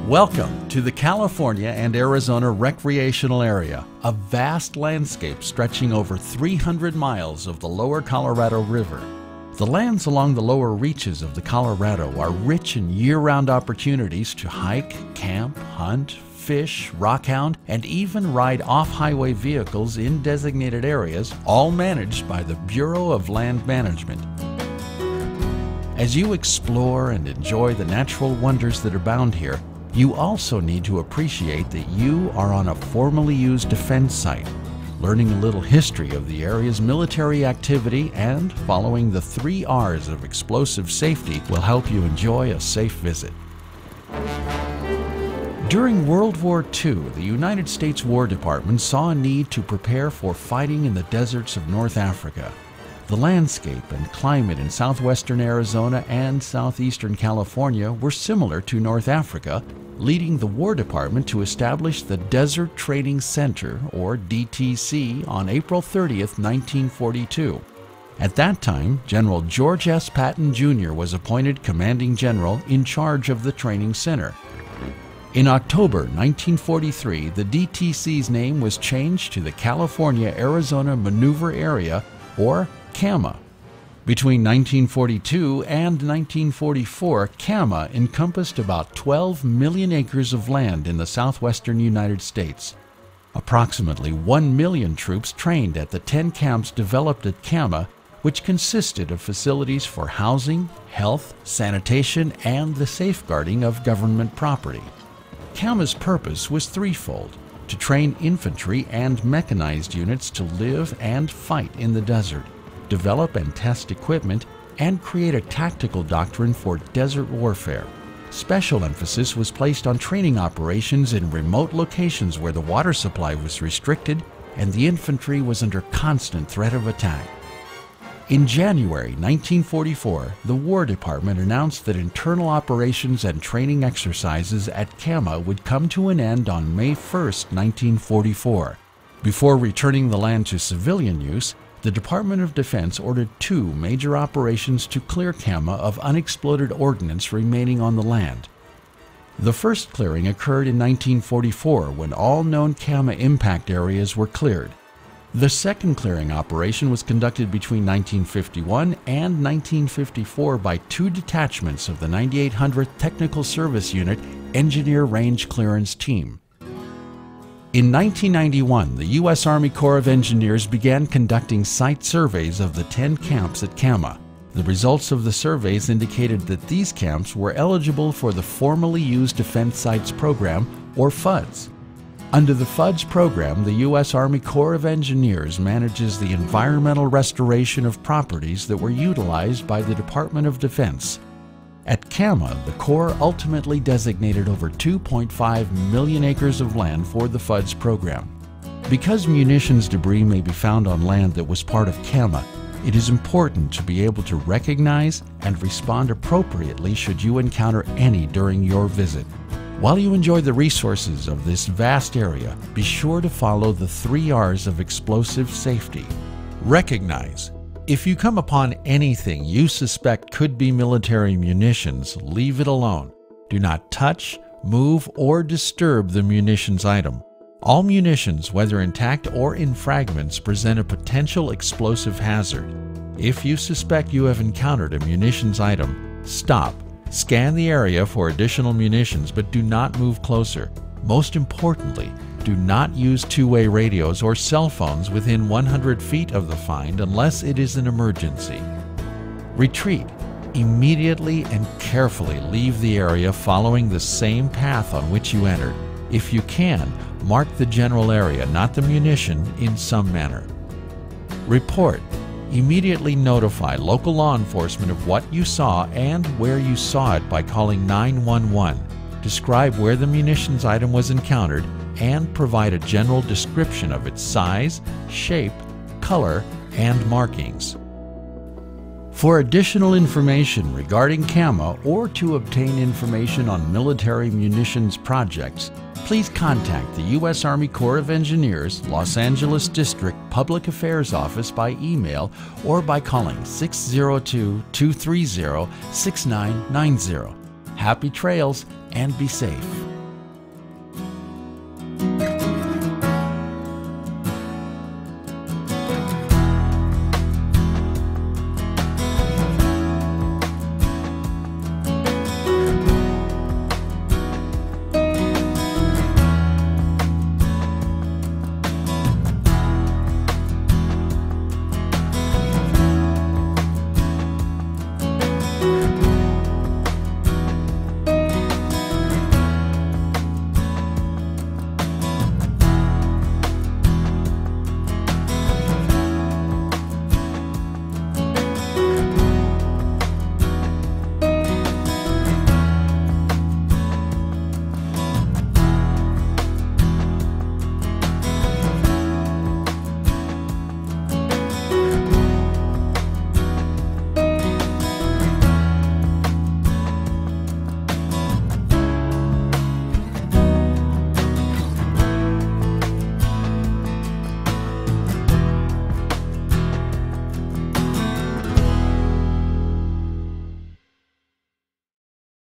Welcome to the California and Arizona Recreational Area, a vast landscape stretching over 300 miles of the lower Colorado River. The lands along the lower reaches of the Colorado are rich in year-round opportunities to hike, camp, hunt, fish, rockhound, and even ride off-highway vehicles in designated areas, all managed by the Bureau of Land Management. As you explore and enjoy the natural wonders that abound here, you also need to appreciate that you are on a formerly used defense site. Learning a little history of the area's military activity and following the 3 R's of explosive safety will help you enjoy a safe visit. During World War II, the United States War Department saw a need to prepare for fighting in the deserts of North Africa. The landscape and climate in southwestern Arizona and southeastern California were similar to North Africa, leading the War Department to establish the Desert Training Center, or DTC, on April 30th, 1942. At that time, General George S. Patton Jr. was appointed Commanding General in charge of the training center. In October 1943, the DTC's name was changed to the California-Arizona Maneuver Area, or CAMA. Between 1942 and 1944, CAMA encompassed about 12 million acres of land in the southwestern United States. Approximately 1 million troops trained at the 10 camps developed at CAMA, which consisted of facilities for housing, health, sanitation, and the safeguarding of government property. CAMA's purpose was threefold: to train infantry and mechanized units to live and fight in the desert, develop and test equipment, and create a tactical doctrine for desert warfare. Special emphasis was placed on training operations in remote locations where the water supply was restricted and the infantry was under constant threat of attack. In January 1944, the War Department announced that internal operations and training exercises at CAMA would come to an end on May 1, 1944. Before returning the land to civilian use, the Department of Defense ordered 2 major operations to clear CAMA of unexploded ordnance remaining on the land. The first clearing occurred in 1944 when all known CAMA impact areas were cleared. The second clearing operation was conducted between 1951 and 1954 by 2 detachments of the 9800th Technical Service Unit Engineer Range Clearance Team. In 1991, the U.S. Army Corps of Engineers began conducting site surveys of the 10 camps at CAMA. The results of the surveys indicated that these camps were eligible for the Formerly Used Defense Sites Program, or FUDS. Under the FUDS program, the U.S. Army Corps of Engineers manages the environmental restoration of properties that were utilized by the Department of Defense. At CAMA, the Corps ultimately designated over 2.5 million acres of land for the FUDS program. Because munitions debris may be found on land that was part of CAMA, it is important to be able to recognize and respond appropriately should you encounter any during your visit. While you enjoy the resources of this vast area, be sure to follow the 3 R's of explosive safety. Recognize. If you come upon anything you suspect could be military munitions, leave it alone. Do not touch, move, or disturb the munitions item. All munitions, whether intact or in fragments, present a potential explosive hazard. If you suspect you have encountered a munitions item, stop. Scan the area for additional munitions, but do not move closer. Most importantly, do not use two-way radios or cell phones within 100 feet of the find unless it is an emergency. Retreat. Immediately and carefully leave the area following the same path on which you entered. If you can, mark the general area, not the munition, in some manner. Report. Immediately notify local law enforcement of what you saw and where you saw it by calling 911. Describe where the munitions item was encountered and provide a general description of its size, shape, color, and markings. For additional information regarding CAMA or to obtain information on military munitions projects, please contact the U.S. Army Corps of Engineers, Los Angeles District Public Affairs Office by email or by calling 602-230-6990. Happy trails and be safe.